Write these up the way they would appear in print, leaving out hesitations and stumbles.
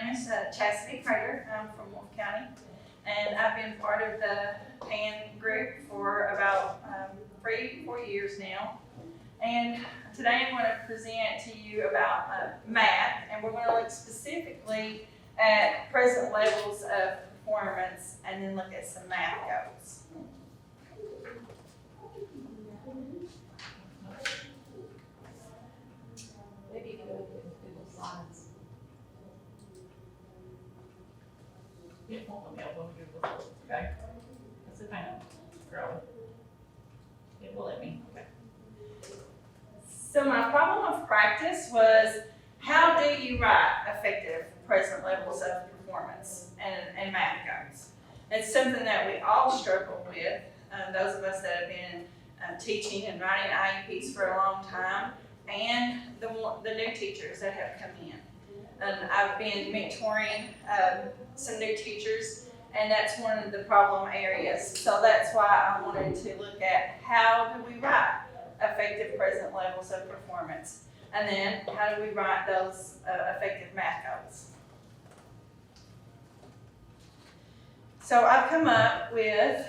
name is Chastity Prater. I'm from Wolfe County, and I've been part of the PAN group for about 3-4 years now. And today I'm going to present to you about math, and we're going to look specifically at present levels of performance and then look at some math goals. Maybe you can go to Google Slides. It won't let me open Google Slides. Okay. That's a pain. Girl. It will let me. Okay. So my problem of practice was, how do you write effective present levels of performance and math goals? It's something that we all struggle with, those of us that have been teaching and writing IEPs for a long time, and the new teachers that have come in. I've been mentoring some new teachers, and that's one of the problem areas. So that's why I wanted to look at how do we write effective present levels of performance, and then how do we write those effective math goals. So I've come up with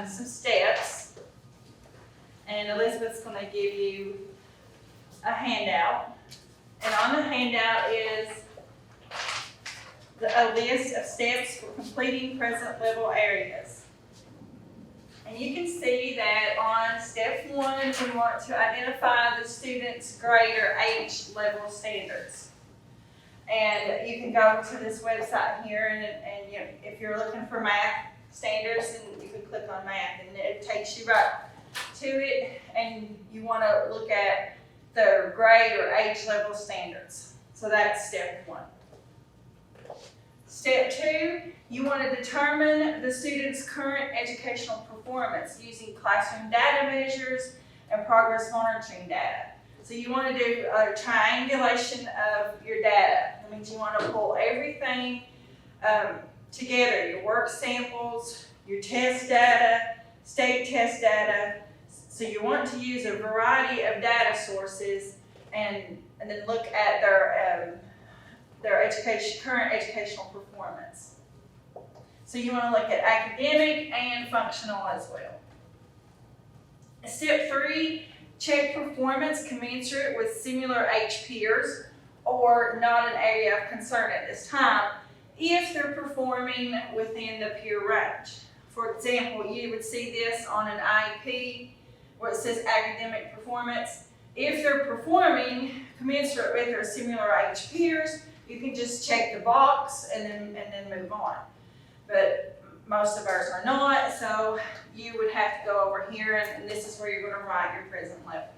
some steps, and Elizabeth's going to give you a handout, and on the handout is a list of steps for completing present level areas. And you can see that on step 1, we want to identify the student's grade or H level standards. And you can go to this website here, and you know, if you're looking for math standards, then you can click on math, and it takes you right to it, and you want to look at the grade or H level standards. So that's step 1. Step 2, you want to determine the student's current educational performance using classroom data measures and progress monitoring data. So you want to do a triangulation of your data. That means you want to pull everything together, your work samples, your test data, state test data. So you want to use a variety of data sources and then look at their current educational performance. So you want to look at academic and functional as well. Step 3, check performance commensurate with similar H peers or not an area of concern at this time if they're performing within the peer range. For example, you would see this on an IEP where it says academic performance. If they're performing commensurate with or similar H peers, you can just check the box and then move on. But most of ours are not, so you would have to go over here, and this is where you're going to write your present level.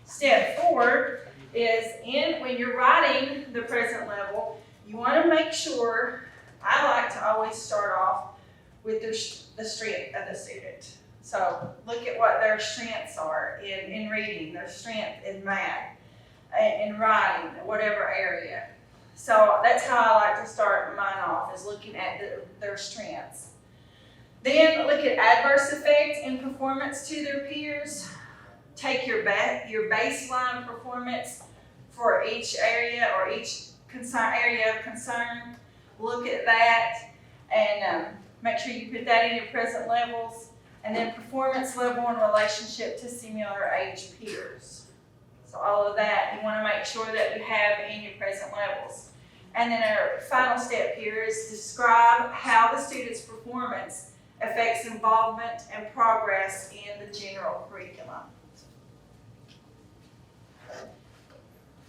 Step 4 is when you're writing the present level, you want to make sure, I like to always start off with the strength of the student. So look at what their strengths are in reading, their strength in math, in writing, whatever area. So that's how I like to start mine off, is looking at their strengths. Then look at adverse effects in performance to their peers. Take your baseline performance for each area or each area of concern. Look at that and make sure you put that in your present levels. And then performance level in relationship to similar age peers. So all of that you want to make sure that you have in your present levels. And then our final step here is describe how the student's performance affects involvement and progress in the general curriculum.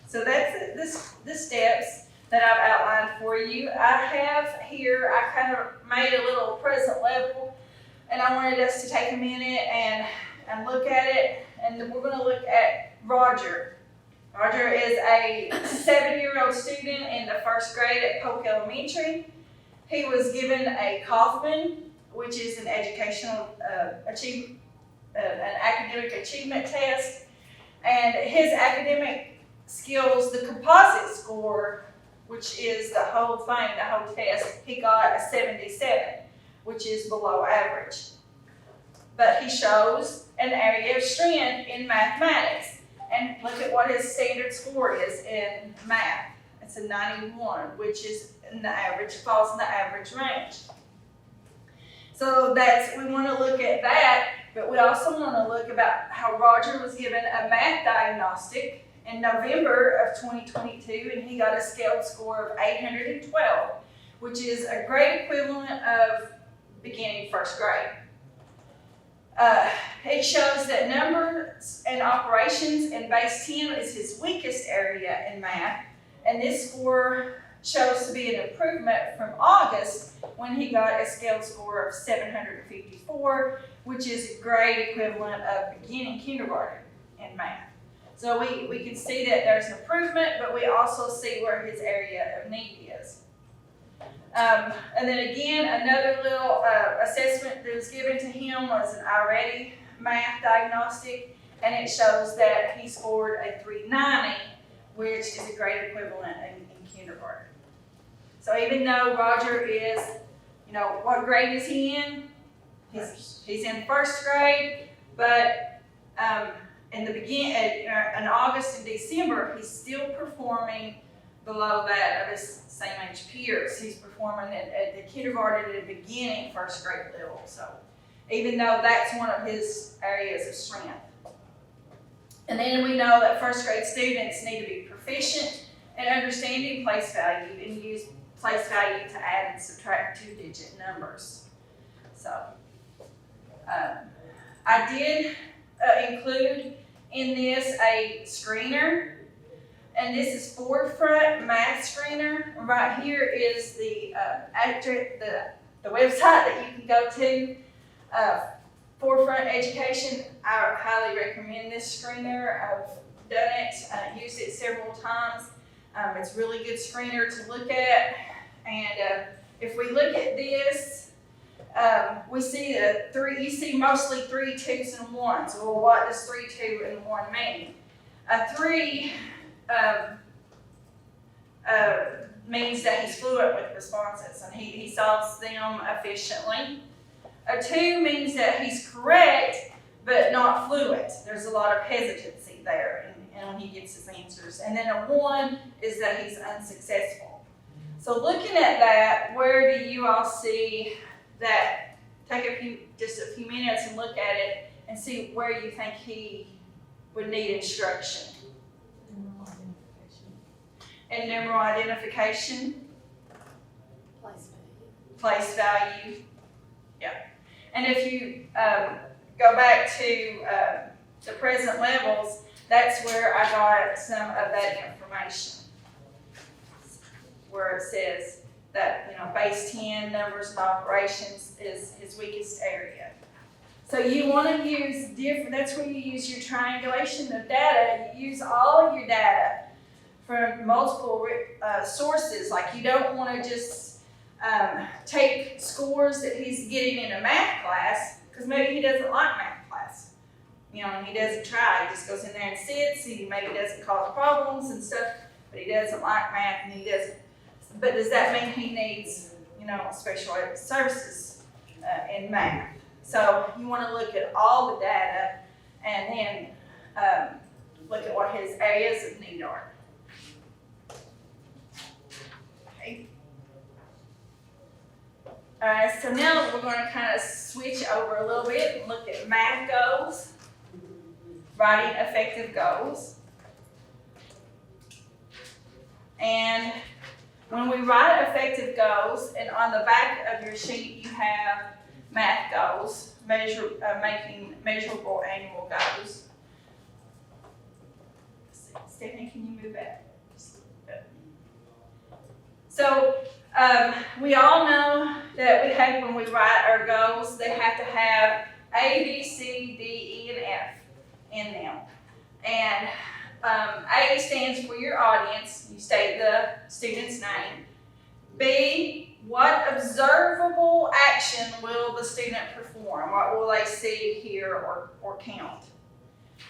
So that's the steps that I've outlined for you. I have here, I kind of made a little present level, and I wanted us to take a minute and look at it, and then we're going to look at Roger. Roger is a 7-year-old student in the 1st grade at Polk Elementary. He was given a Kaufman, which is an educational an academic achievement test, and his academic skills, the composite score, which is the whole thing, the whole test, he got a 77, which is below average. But he shows an area of strength in mathematics. and look at what his standard score is in math. It's a 91, which is in the average, falls in the average range. So we want to look at that, but we also want to look about how Roger was given a math diagnostic in November of 2022, and he got a scaled score of 812, which is a grade equivalent of beginning first grade. It shows that numbers and operations in base 10 is his weakest area in math, and this score shows to be an improvement from August when he got a scaled score of 754, which is a grade equivalent of beginning kindergarten in math. So we can see that there's an improvement, but we also see where his area of need is. And then again, another little assessment that was given to him was an already math diagnostic, and it shows that he scored a 390, which is a grade equivalent in kindergarten. So even though Roger is, what grade is he in? He's in first grade, but in August and December, he's still performing below that of his same age peers. He's performing at the kindergarten at the beginning first grade level. So even though that's one of his areas of strength. And then we know that first grade students need to be proficient in understanding place value and use place value to add and subtract two-digit numbers. So I did include in this a screener, and this is Forefront Math Screener. Right here is the website that you can go to. Forefront Education, I highly recommend this screener. I've done it, used it several times. It's a really good screener to look at. And if we look at this, we see you see mostly 3, 2s, and 1s. Well, what does 3, 2, and 1 mean? A 3 means that he's fluent with responses and he solves them efficiently. A 2 means that he's correct, but not fluent. There's a lot of hesitancy there and when he gets his answers. And then a 1 is that he's unsuccessful. So looking at that, where do you all see that? Take just a few minutes and look at it and see where you think he would need instruction. And numeral identification. Place value. Yeah. And if you go back to the present levels, that's where I got some of that information. Where it says that, base 10, numbers and operations is his weakest area. So you want to use that's where you use your triangulation of data. You use all of your data from multiple sources. Like you don't want to just take scores that he's getting in a math class, because maybe he doesn't like math class. And he doesn't try. He just goes in there and sits. He maybe doesn't cause problems and stuff, but he doesn't like math and he doesn't. But does that mean he needs, special ed services in math? So you want to look at all the data and then look at what his areas of need are. Okay. All right, so now we're going to kind of switch over a little bit and look at math goals, writing effective goals. And when we write effective goals, and on the back of your sheet you have math goals, making measurable annual goals. Stephanie, can you move that? So we all know that when we write our goals, they have to have A, B, C, D, E, and F in them. And A stands for your audience. You state the student's name. B, what observable action will the student perform? What will they see, hear, or count?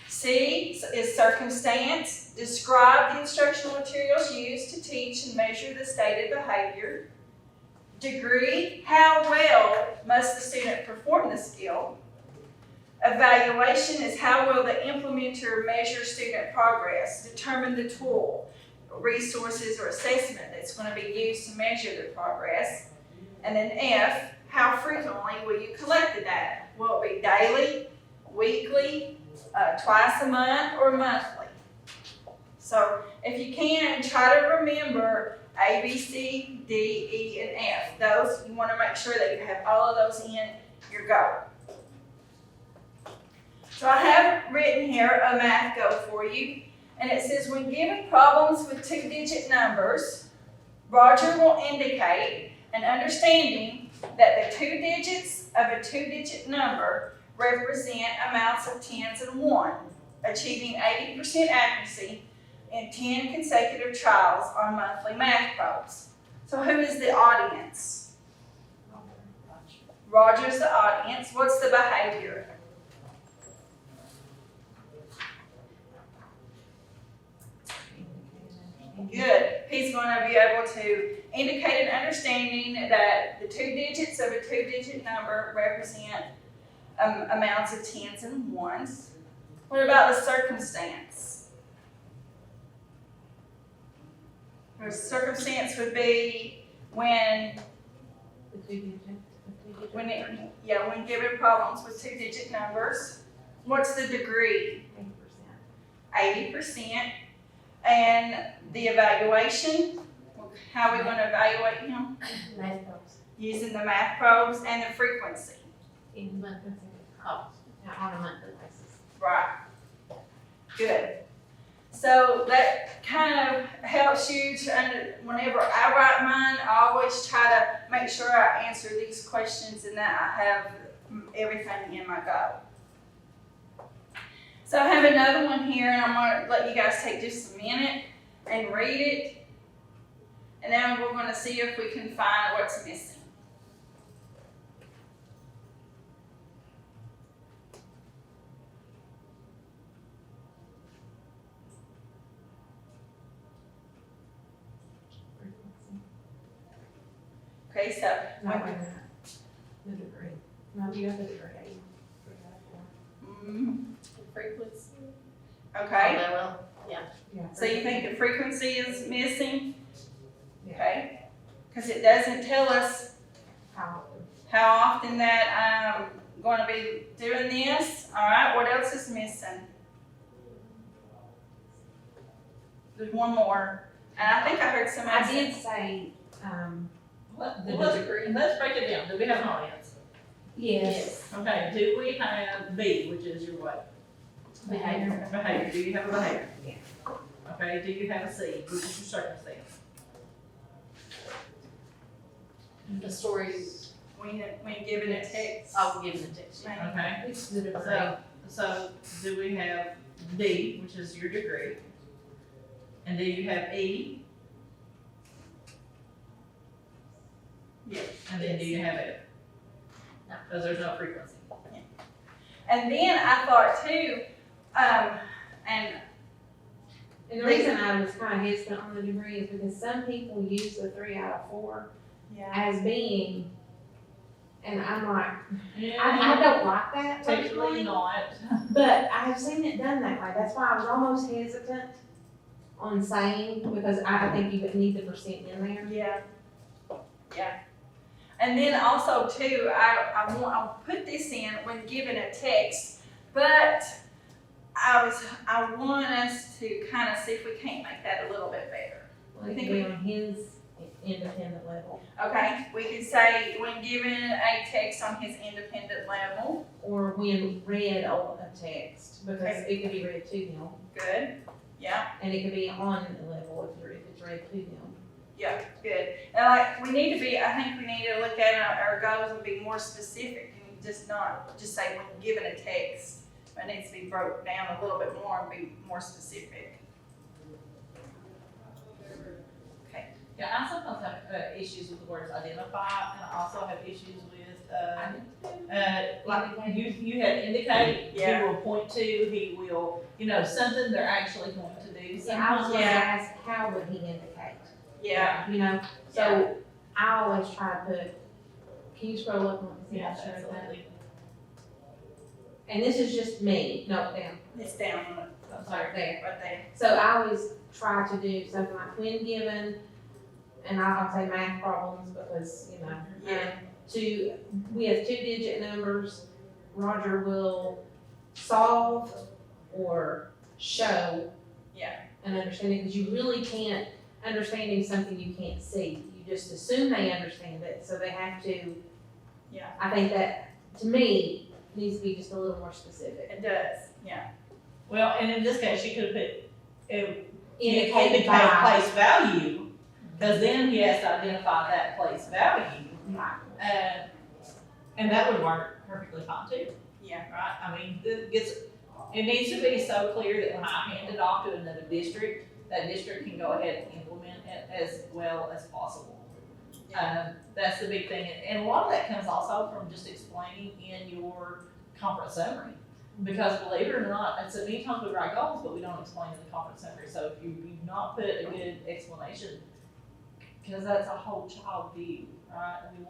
C is circumstance. Describe the instructional materials used to teach and measure the stated behavior. Degree, how well must the student perform the skill? Evaluation is how will the implementer measure student progress, determine the tool, resources, or assessment that's going to be used to measure the progress. And then F, how frequently will you collect the data? Will it be daily, weekly, twice a month, or monthly? So if you can, try to remember A, B, C, D, E, and F. Those, you want to make sure that you have all of those in your goal. So I have written here a math goal for you, and it says when given problems with two-digit numbers, Roger will indicate an understanding that the two digits of a two-digit number represent amounts of tens and ones, achieving 80% accuracy in 10 consecutive trials on monthly math probes. So who is the audience? Roger's the audience. What's the behavior? Good. He's going to be able to indicate an understanding that the two digits of a two-digit number represent amounts of tens and ones. What about the circumstance? The circumstance would be when given problems with two-digit numbers. What's the degree? 80%. And the evaluation, how are we going to evaluate him? Math probes. Using the math probes and the frequency. In monthly, on a monthly basis. Right. Good. So that kind of helps you to, whenever I write mine, I always try to make sure I answer these questions and that I have everything in my goal. So I have another one here, and I'm going to let you guys take just a minute and read it. And then we're going to see if we can find what's missing. Okay, so No, wait a minute. The degree. No, you have the degree. Frequency. okay. Well, Yeah. So you think the frequency is missing? Yeah. Okay. Because it doesn't tell us How how often that I'm going to be doing this. All right, what else is missing? There's one more. And I think I heard somebody I say. did say, let's break it down. Do we have an audience? yes. Okay, do we have B, which is your what? Behavior. Behavior. Do you have a behavior? Yeah. Okay, do you have a C, which is your circumstance? The stories, When given a text. I'll give the text. Okay, It's the degree. so do we have D, which is your degree? And do you have E? Yes. And then do you have F? No. Because there's no frequency. And then I thought too, and And the reason I was kind of hesitant on the degree is because some people use the 3 out of 4 yeah, as being, and I'm like, Yeah. I don't like that Technically personally, not. but I have seen it done that way. That's why I was almost hesitant on saying, because I think you would need the percent in there. yeah. And then also too, I'll put this in when given a text, but I want us to kind of see if we can't make that a little bit better. Like, it could be on his independent level, Okay, we could say when given a text on his independent level. or when read on a text, because it could be read to him, Good. Yeah, and it could be on the level if it's read to him. yeah, good. And like, we need to be, I think we need to look at our goals and be more specific and just not just say when given a text. It needs to be broke down a little bit more and be more specific. Okay. Yeah, I sometimes have issues with the words identify, and I also have issues with, like you had indicate, he Yeah. will point to, he will, something they're actually going to do. See, I was gonna Yeah. ask, how would he indicate? Yeah, So I always try to put, can you scroll up and see Yeah, that? absolutely. and this is just me, no, down, It's down on it, I'm sorry, there. right there. So I always try to do something like when given, and I'll say math problems because, you know, Yeah. we have 2-digit numbers, Roger will solve or show. Yeah. An understanding, because you really can't, understanding something you can't see, you just assume they understand it, so they have to. Yeah. I think that, to me, needs to be just a little more specific. It does, yeah. Well, and in this case, she could have put, Indicate indicate by. place value, because then he has to identify that place value. And that would work perfectly fine too, Yeah. right? I mean, it needs to be so clear that when I hand it off to another district, that district can go ahead and implement it as well as possible. That's the big thing, and a lot of that comes also from just explaining in your conference summary. Because believe it or not, and so many times we write goals, but we don't explain in the conference summary, so if you've not put a good explanation, because that's a whole child view, right? And we